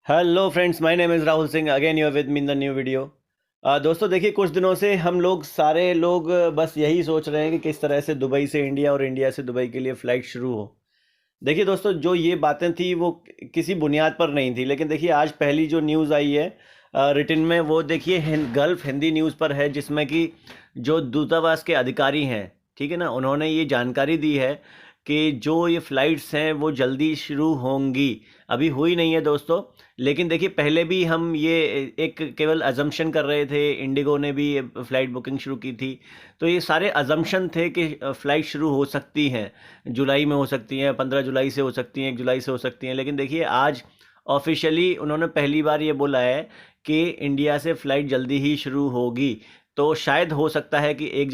Hello friends, my name is Rahul Singh. Again you are with me in the new video. दोस्तों देखिए, कुछ दिनों से हम लोग सारे लोग बस यही सोच रहे हैं कि किस तरह से दुबई से इंडिया और इंडिया से दुबई के लिए फ़्लाइट शुरू हो। देखिए दोस्तों, जो ये बातें थी वो किसी बुनियाद पर नहीं थी, लेकिन देखिए आज पहली जो न्यूज़ आई है रिटन में, वो देखिए गल्फ़ हिंदी न्यूज़ पर है, जिसमें कि जो दूतावास के अधिकारी हैं, ठीक है ना, उन्होंने ये जानकारी दी है कि जो ये फ़्लाइट्स हैं वो जल्दी शुरू होंगी। अभी हुई नहीं है दोस्तों, लेकिन देखिए पहले भी हम ये एक केवल अजम्पशन कर रहे थे। इंडिगो ने भी फ़्लाइट बुकिंग शुरू की थी, तो ये सारे अजम्पशन थे कि फ़्लाइट शुरू हो सकती हैं, जुलाई में हो सकती हैं, 15 जुलाई से हो सकती हैं, 1 जुलाई से हो सकती हैं। लेकिन देखिए आज ऑफिशियली उन्होंने पहली बार ये बोला है कि इंडिया से फ़्लाइट जल्दी ही शुरू होगी। तो शायद हो सकता है कि 1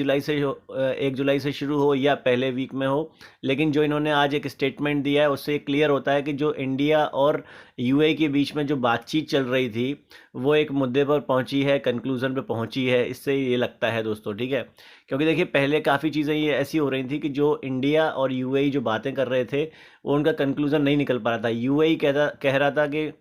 जुलाई से शुरू हो या पहले वीक में हो। लेकिन जो इन्होंने आज एक स्टेटमेंट दिया है, उससे क्लियर होता है कि जो इंडिया और यूएई के बीच में जो बातचीत चल रही थी वो एक मुद्दे पर पहुंची है, कंक्लूज़न पे पहुंची है। इससे ये लगता है दोस्तों, ठीक है, क्योंकि देखिए पहले काफ़ी चीज़ें ये ऐसी हो रही थी कि जो इंडिया और यूएई जो बातें कर रहे थे वो उनका कंक्लूज़न नहीं निकल पा रहा था। यूएई कह रहा था कि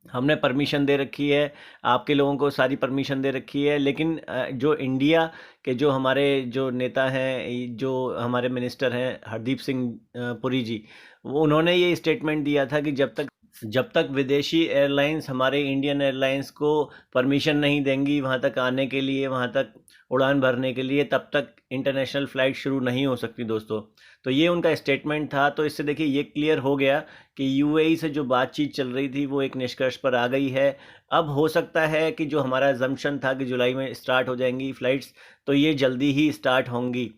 हमने परमिशन दे रखी है, आपके लोगों को सारी परमिशन दे रखी है, लेकिन जो इंडिया के जो हमारे जो नेता हैं, जो हमारे मिनिस्टर हैं हरदीप सिंह पुरी जी, वो उन्होंने ये स्टेटमेंट दिया था कि जब तक विदेशी एयरलाइंस हमारे इंडियन एयरलाइंस को परमिशन नहीं देंगी वहाँ तक आने के लिए, वहाँ तक उड़ान भरने के लिए, तब तक इंटरनेशनल फ़्लाइट शुरू नहीं हो सकती दोस्तों। तो ये उनका स्टेटमेंट था। तो इससे देखिए ये क्लियर हो गया कि यूएई से जो बातचीत चल रही थी वो एक निष्कर्ष पर आ गई है। अब हो सकता है कि जो हमारा अजम्पशन था कि जुलाई में स्टार्ट हो जाएंगी फ़्लाइट्स, तो ये जल्दी ही स्टार्ट होंगी।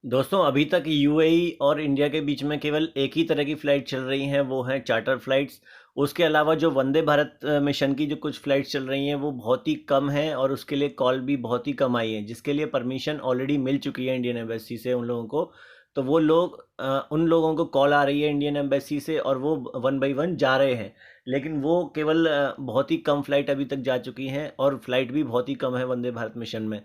दोस्तों अभी तक यूएई और इंडिया के बीच में केवल एक ही तरह की फ़्लाइट चल रही हैं, वो हैं चार्टर फ़्लाइट्स। उसके अलावा जो वंदे भारत मिशन की जो कुछ फ़्लाइट्स चल रही हैं वो बहुत ही कम हैं, और उसके लिए कॉल भी बहुत ही कम आई हैं, जिसके लिए परमिशन ऑलरेडी मिल चुकी है इंडियन एम्बेसी से उन लोगों को। तो वो लोग उन लोगों को कॉल आ रही है इंडियन एम्बेसी से, और वो वन बाई वन जा रहे हैं। लेकिन वो केवल बहुत ही कम फ़्लाइट अभी तक जा चुकी हैं, और फ़्लाइट भी बहुत ही कम है वंदे भारत मिशन में।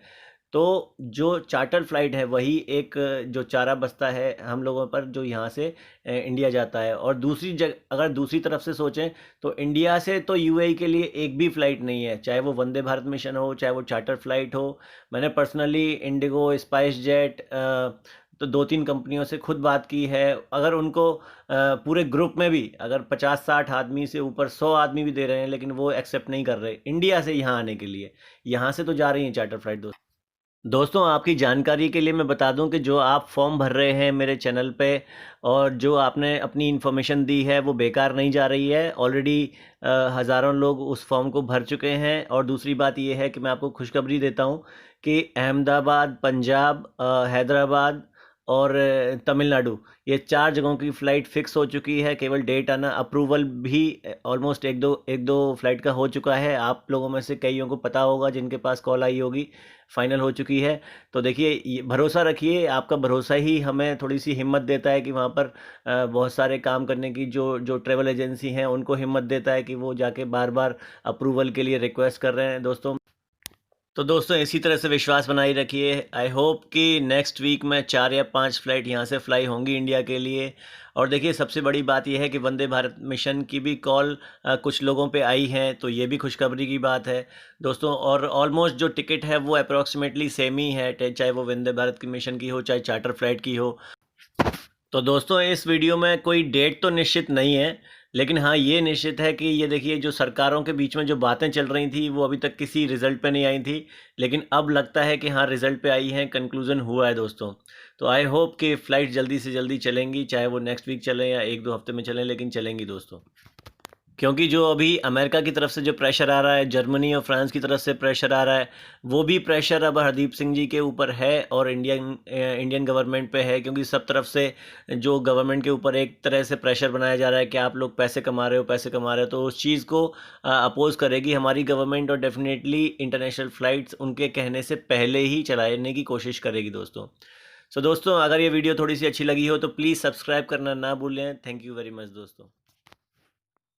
तो जो चार्टर फ्लाइट है वही एक जो चारा बस्ता है हम लोगों पर, जो यहाँ से इंडिया जाता है। और दूसरी जगह अगर दूसरी तरफ से सोचें तो इंडिया से तो यूएई के लिए एक भी फ़्लाइट नहीं है, चाहे वो वंदे भारत मिशन हो, चाहे वो चार्टर फ्लाइट हो। मैंने पर्सनली इंडिगो, स्पाइस जेट, तो 2-3 कंपनियों से खुद बात की है। अगर उनको पूरे ग्रुप में भी अगर 50-60 आदमी से ऊपर 100 आदमी भी दे रहे हैं, लेकिन वो एक्सेप्ट नहीं कर रहे इंडिया से यहाँ आने के लिए। यहाँ से तो जा रही हैं चार्टर फ्लाइट दोस्तों। आपकी जानकारी के लिए मैं बता दूं कि जो आप फॉर्म भर रहे हैं मेरे चैनल पे, और जो आपने अपनी इन्फॉर्मेशन दी है वो बेकार नहीं जा रही है। ऑलरेडी हज़ारों लोग उस फॉर्म को भर चुके हैं। और दूसरी बात ये है कि मैं आपको खुशखबरी देता हूं कि अहमदाबाद, पंजाब, हैदराबाद और तमिलनाडु, ये 4 जगहों की फ़्लाइट फ़िक्स हो चुकी है। केवल डेट आना, अप्रूवल भी ऑलमोस्ट एक दो फ़्लाइट का हो चुका है। आप लोगों में से कईयों को पता होगा जिनके पास कॉल आई होगी, फाइनल हो चुकी है। तो देखिए ये भरोसा रखिए, आपका भरोसा ही हमें थोड़ी सी हिम्मत देता है कि वहाँ पर बहुत सारे काम करने की जो जो ट्रैवल एजेंसी हैं उनको हिम्मत देता है कि वो जाके बार बार अप्रूवल के लिए रिक्वेस्ट कर रहे हैं दोस्तों। तो दोस्तों इसी तरह से विश्वास बनाए रखिए। आई होप कि नेक्स्ट वीक में 4 या 5 फ़्लाइट यहाँ से फ़्लाई होंगी इंडिया के लिए। और देखिए सबसे बड़ी बात यह है कि वंदे भारत मिशन की भी कॉल कुछ लोगों पे आई हैं, तो ये भी खुशखबरी की बात है दोस्तों। और ऑलमोस्ट जो टिकट है वो अप्रॉक्सीमेटली सेम ही है, चाहे वो वंदे भारत की मिशन की हो, चाहे चार्टर फ्लाइट की हो। तो दोस्तों इस वीडियो में कोई डेट तो निश्चित नहीं है, लेकिन हाँ ये निश्चित है कि ये देखिए जो सरकारों के बीच में जो बातें चल रही थी वो अभी तक किसी रिज़ल्ट पे नहीं आई थी, लेकिन अब लगता है कि हाँ रिज़ल्ट पे आई हैं, कंक्लूज़न हुआ है दोस्तों। तो आई होप कि फ़्लाइट जल्दी से जल्दी चलेंगी, चाहे वो नेक्स्ट वीक चलें या 1-2 हफ्ते में चलें, लेकिन चलेंगी दोस्तों। क्योंकि जो अभी अमेरिका की तरफ से जो प्रेशर आ रहा है, जर्मनी और फ्रांस की तरफ से प्रेशर आ रहा है, वो भी प्रेशर अब हरदीप सिंह जी के ऊपर है और इंडियन गवर्नमेंट पे है। क्योंकि सब तरफ से जो गवर्नमेंट के ऊपर एक तरह से प्रेशर बनाया जा रहा है कि आप लोग पैसे कमा रहे हो, पैसे कमा रहे हो, तो उस चीज़ को अपोज़ करेगी हमारी गवर्नमेंट, और डेफिनेटली इंटरनेशनल फ़्लाइट्स उनके कहने से पहले ही चलाने की कोशिश करेगी दोस्तों। सो दोस्तों अगर ये वीडियो थोड़ी सी अच्छी लगी हो तो प्लीज़ सब्सक्राइब करना ना भूलें। थैंक यू वेरी मच दोस्तों।